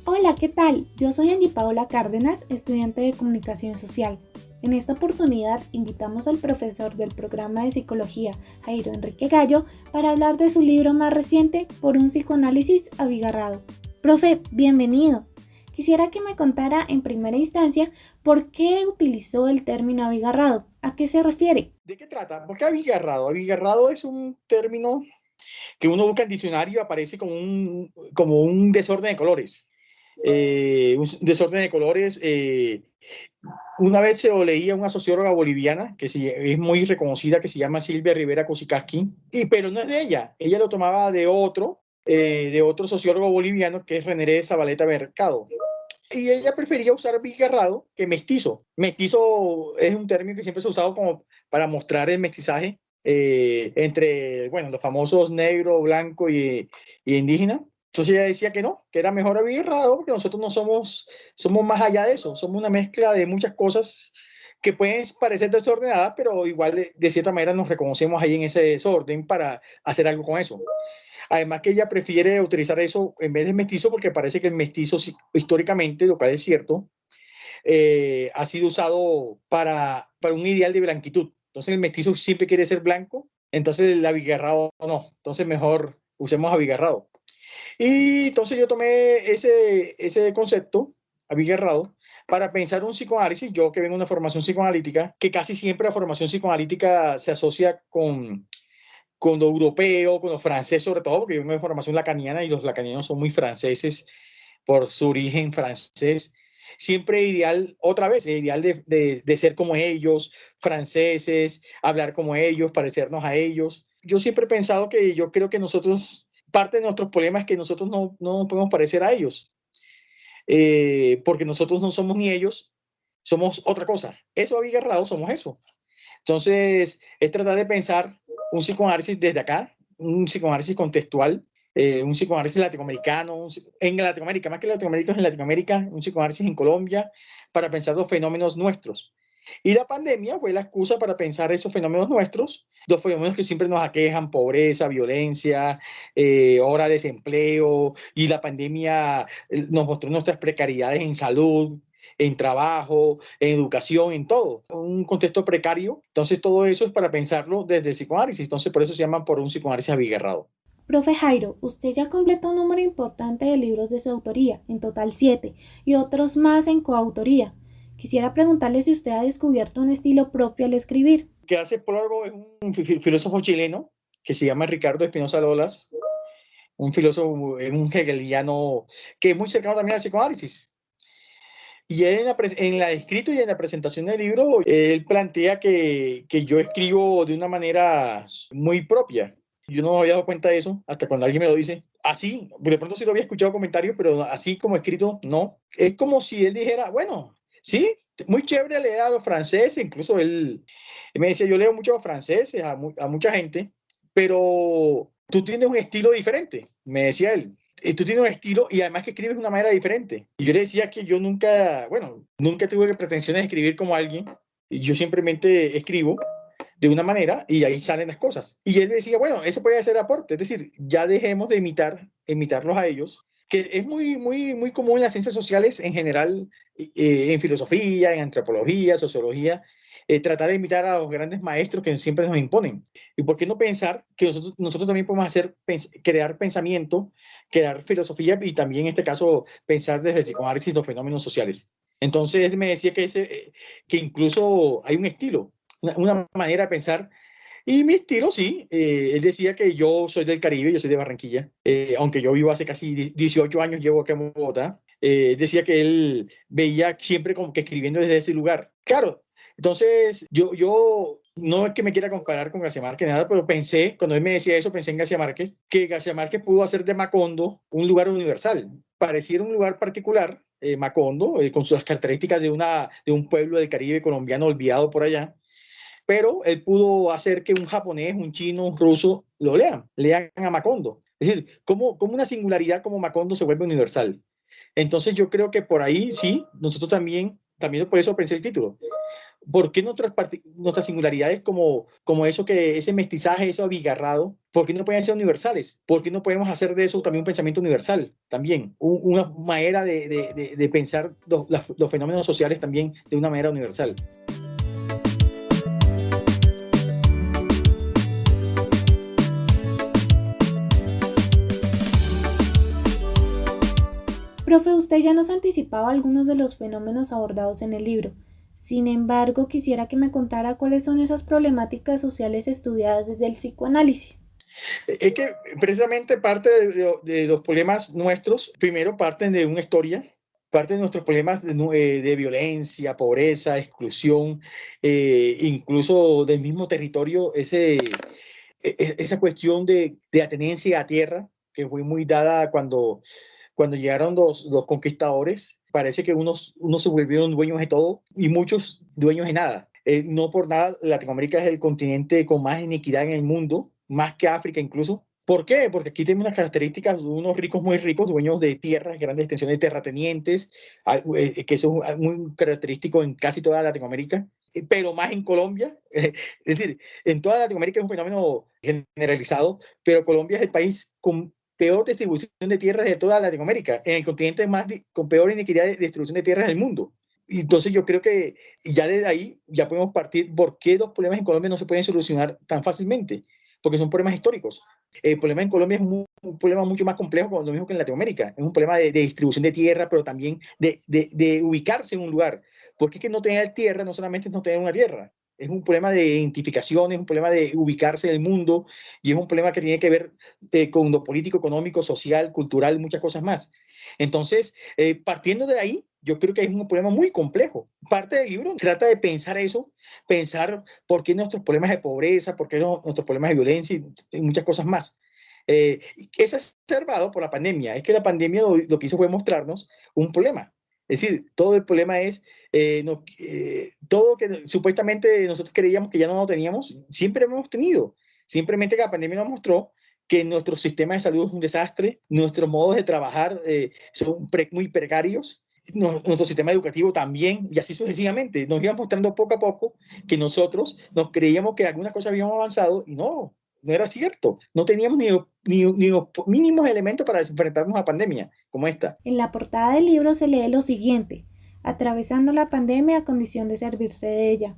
Hola, ¿qué tal? Yo soy Angie Paola Cárdenas, estudiante de Comunicación Social. En esta oportunidad invitamos al profesor del programa de Psicología, Jairo Enrique Gallo, para hablar de su libro más reciente, Por un psicoanálisis abigarrado. Profe, bienvenido. Quisiera que me contara en primera instancia por qué utilizó el término abigarrado. ¿A qué se refiere? ¿De qué trata? ¿Por qué abigarrado? Abigarrado es un término que uno busca en diccionario y aparece como un desorden de colores. Un desorden de colores. Una vez se lo leía a una socióloga boliviana es muy reconocida, que se llama Silvia Rivera Kusicaski, pero no es de ella. Ella lo tomaba de otro sociólogo boliviano, que es René Zabaleta Mercado. Y ella prefería usar bigarrado que mestizo. Mestizo es un término que siempre se ha usado como para mostrar el mestizaje entre, bueno, los famosos negro, blanco y indígena. Entonces ella decía que no, que era mejor abigarrado porque nosotros no somos más allá de eso, somos una mezcla de muchas cosas que pueden parecer desordenadas, pero igual de cierta manera nos reconocemos ahí en ese desorden para hacer algo con eso. Además que ella prefiere utilizar eso en vez de mestizo porque parece que el mestizo históricamente, lo cual es cierto, ha sido usado para un ideal de blanquitud. Entonces el mestizo siempre quiere ser blanco, entonces el abigarrado no. Entonces mejor usemos abigarrado. Y entonces yo tomé ese concepto, abigarrado, para pensar un psicoanálisis, yo que vengo de una formación psicoanalítica, que casi siempre la formación psicoanalítica se asocia con lo europeo, con lo francés sobre todo, porque yo vengo de formación lacaniana y los lacanianos son muy franceses por su origen francés. Siempre ideal, otra vez, ideal de ser como ellos, franceses, hablar como ellos, parecernos a ellos. Yo siempre he pensado que yo creo que nosotros, parte de nuestros problemas es que nosotros no nos podemos parecer a ellos, porque nosotros no somos ni ellos, somos otra cosa. Eso abigarrado somos eso. Entonces, es tratar de pensar un psicoanálisis desde acá, un psicoanálisis contextual, un psicoanálisis latinoamericano, en Latinoamérica, más que Latinoamérica, en Latinoamérica, un psicoanálisis en Colombia, para pensar los fenómenos nuestros. Y la pandemia fue la excusa para pensar esos fenómenos nuestros, los fenómenos que siempre nos aquejan: pobreza, violencia, ahora desempleo, y la pandemia nos mostró nuestras precariedades en salud, en trabajo, en educación, en todo. Un contexto precario. Entonces todo eso es para pensarlo desde el psicoanálisis. Entonces por eso se llaman por un psicoanálisis abigarrado. Profe Jairo, usted ya completó un número importante de libros de su autoría, en total 7, y otros más en coautoría. Quisiera preguntarle si usted ha descubierto un estilo propio al escribir. Que hace prólogo es un filósofo chileno que se llama Ricardo Espinosa Lolas, un filósofo, un hegeliano que es muy cercano también al psicoanálisis. Y él en la escrito y en la presentación del libro, él plantea que yo escribo de una manera muy propia. Yo no me había dado cuenta de eso hasta cuando alguien me lo dice. Así, de pronto sí lo había escuchado comentarios, pero así como escrito, no. Es como si él dijera, bueno, sí, muy chévere leer a los franceses, incluso él me decía, yo leo mucho a los franceses, a mucha gente, pero tú tienes un estilo diferente, me decía él. Tú tienes un estilo y además que escribes de una manera diferente. Y yo le decía que yo nunca, bueno, nunca tuve pretensiones de escribir como alguien. Yo simplemente escribo de una manera y ahí salen las cosas. Y él decía, bueno, eso puede ser aporte. Es decir, ya dejemos de imitarlos a ellos, que es muy común en las ciencias sociales en general, en filosofía, en antropología, sociología, tratar de imitar a los grandes maestros que siempre nos imponen. ¿Y por qué no pensar que nosotros también podemos crear pensamiento, crear filosofía y también en este caso pensar desde el psicoanálisis los fenómenos sociales? Entonces él me decía que incluso hay un estilo, una manera de pensar. Y mi estilo, sí, él decía que yo soy del Caribe, yo soy de Barranquilla, aunque yo vivo hace casi 18 años, llevo acá en Bogotá. Decía que él veía siempre como que escribiendo desde ese lugar. Claro, entonces yo no es que me quiera comparar con García Márquez, nada, pero pensé, cuando él me decía eso, pensé en García Márquez, que García Márquez pudo hacer de Macondo un lugar universal. Pareciera un lugar particular, Macondo, con sus características de un pueblo del Caribe colombiano olvidado por allá, pero él pudo hacer que un japonés, un chino, un ruso lo lean a Macondo. Es decir, cómo una singularidad como Macondo se vuelve universal. Entonces yo creo que por ahí sí, nosotros también por eso pensé el título, ¿Por qué nuestras singularidades como eso ese mestizaje, eso abigarrado, por qué no pueden ser universales? ¿Por qué no podemos hacer de eso también un pensamiento universal? También, una manera de pensar los fenómenos sociales también de una manera universal. Profe, usted ya nos anticipaba algunos de los fenómenos abordados en el libro. Sin embargo, quisiera que me contara cuáles son esas problemáticas sociales estudiadas desde el psicoanálisis. Es que precisamente parte de los problemas nuestros, primero parten de una historia, parte de nuestros problemas de violencia, pobreza, exclusión, incluso del mismo territorio, esa cuestión de atenencia a tierra, que fue muy dada cuando llegaron los conquistadores. Parece que unos se volvieron dueños de todo y muchos dueños de nada. No por nada, Latinoamérica es el continente con más inequidad en el mundo, más que África incluso. ¿Por qué? Porque aquí tenemos unas características de unos ricos muy ricos, dueños de tierras, grandes extensiones de terratenientes, que eso es muy característico en casi toda Latinoamérica, pero más en Colombia. Es decir, en toda Latinoamérica es un fenómeno generalizado, pero Colombia es el país con peor distribución de tierras de toda Latinoamérica, en el continente con peor inequidad de distribución de tierras del mundo. Y entonces yo creo que ya desde ahí ya podemos partir por qué los problemas en Colombia no se pueden solucionar tan fácilmente, porque son problemas históricos. El problema en Colombia es un problema mucho más complejo, lo mismo que en Latinoamérica. Es un problema de distribución de tierra, pero también de ubicarse en un lugar. Porque es que no tener tierra no solamente es no tener una tierra, es un problema de identificación, es un problema de ubicarse en el mundo y es un problema que tiene que ver con lo político, económico, social, cultural, muchas cosas más. Entonces, partiendo de ahí, yo creo que es un problema muy complejo. Parte del libro trata de pensar eso, pensar por qué nuestros problemas de pobreza, por qué nuestros problemas de violencia y muchas cosas más. Es observado por la pandemia. Es que la pandemia lo que hizo fue mostrarnos un problema. Es decir, todo el problema es todo que supuestamente nosotros creíamos que ya no lo teníamos, siempre lo hemos tenido. Simplemente que la pandemia nos mostró que nuestro sistema de salud es un desastre, nuestros modos de trabajar son muy precarios, nuestro sistema educativo también, y así sucesivamente. Nos iban mostrando poco a poco que nosotros nos creíamos que algunas cosas habíamos avanzado y no era cierto. No teníamos ni los mínimos elementos para enfrentarnos a una pandemia como esta. En la portada del libro se lee lo siguiente: atravesando la pandemia a condición de servirse de ella.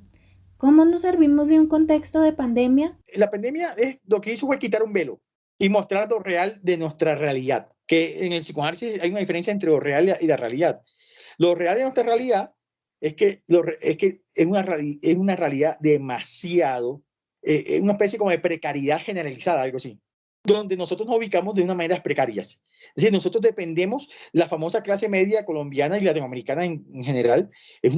¿Cómo nos servimos de un contexto de pandemia? La pandemia lo que hizo fue quitar un velo y mostrar lo real de nuestra realidad, que en el psicoanálisis hay una diferencia entre lo real y la realidad. Lo real de nuestra realidad es que es una realidad demasiado, una especie como de precariedad generalizada, algo así, donde nosotros nos ubicamos de unas maneras precarias. Es decir, nosotros dependemos, la famosa clase media colombiana y latinoamericana en general, es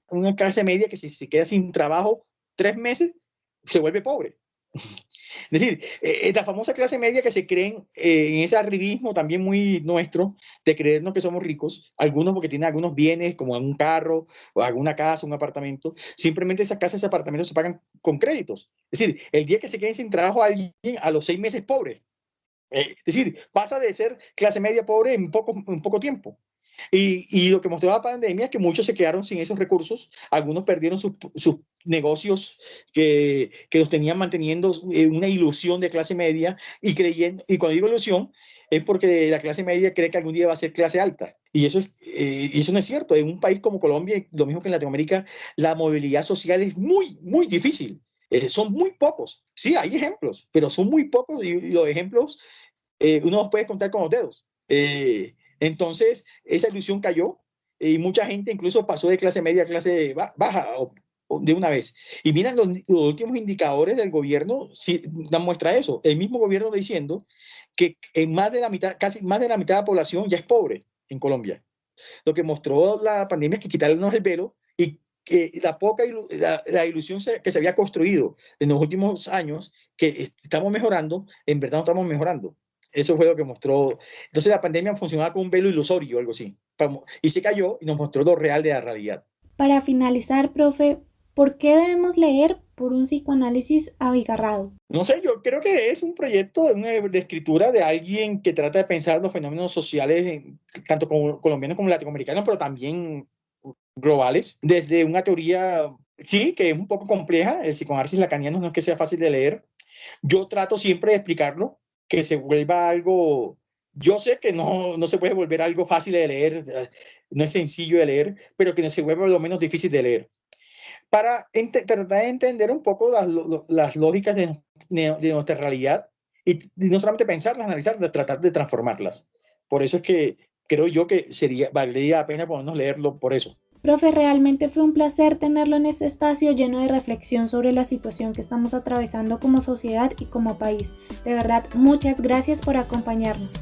una clase media que si se queda sin trabajo 3 meses, se vuelve pobre. Es decir, la famosa clase media que se creen en ese arribismo también muy nuestro de creernos que somos ricos, algunos porque tienen algunos bienes como un carro o alguna casa, un apartamento, simplemente esas casas, esos apartamentos se pagan con créditos. Es decir, el día que se queden sin trabajo alguien, a los 6 meses pobre. Es decir, pasa de ser clase media pobre en poco tiempo. Y lo que mostró la pandemia es que muchos se quedaron sin esos recursos, algunos perdieron sus negocios que los tenían manteniendo una ilusión de clase media y cuando digo ilusión es porque la clase media cree que algún día va a ser clase alta. Y eso no es cierto. En un país como Colombia, lo mismo que en Latinoamérica, la movilidad social es muy, muy difícil. Son muy pocos. Sí, hay ejemplos, pero son muy pocos y los ejemplos uno los puede contar con los dedos. Entonces, esa ilusión cayó y mucha gente incluso pasó de clase media a clase baja o de una vez. Y miren, los últimos indicadores del gobierno sí dan muestra de eso. El mismo gobierno diciendo que casi más de la mitad de la población ya es pobre en Colombia. Lo que mostró la pandemia es que quitarnos el velo y que la ilusión que se había construido en los últimos años, que estamos mejorando, en verdad no estamos mejorando. Eso fue lo que mostró. Entonces la pandemia funcionaba como un velo ilusorio, algo así. Y se cayó y nos mostró lo real de la realidad. Para finalizar, profe, ¿por qué debemos leer Por un psicoanálisis abigarrado? No sé, yo creo que es un proyecto de escritura de alguien que trata de pensar los fenómenos sociales, tanto colombianos como latinoamericanos, pero también globales, desde una teoría sí, que es un poco compleja, el psicoanálisis lacaniano no es que sea fácil de leer. Yo trato siempre de explicarlo, que se vuelva algo, yo sé que no se puede volver algo fácil de leer, no es sencillo de leer, pero que no se vuelva lo menos difícil de leer, para tratar de entender un poco las lógicas de nuestra realidad y no solamente pensarlas, analizarlas, tratar de transformarlas. Por eso es que creo yo que valdría la pena ponernos a leerlo por eso. Profe, realmente fue un placer tenerlo en este espacio lleno de reflexión sobre la situación que estamos atravesando como sociedad y como país. De verdad, muchas gracias por acompañarnos.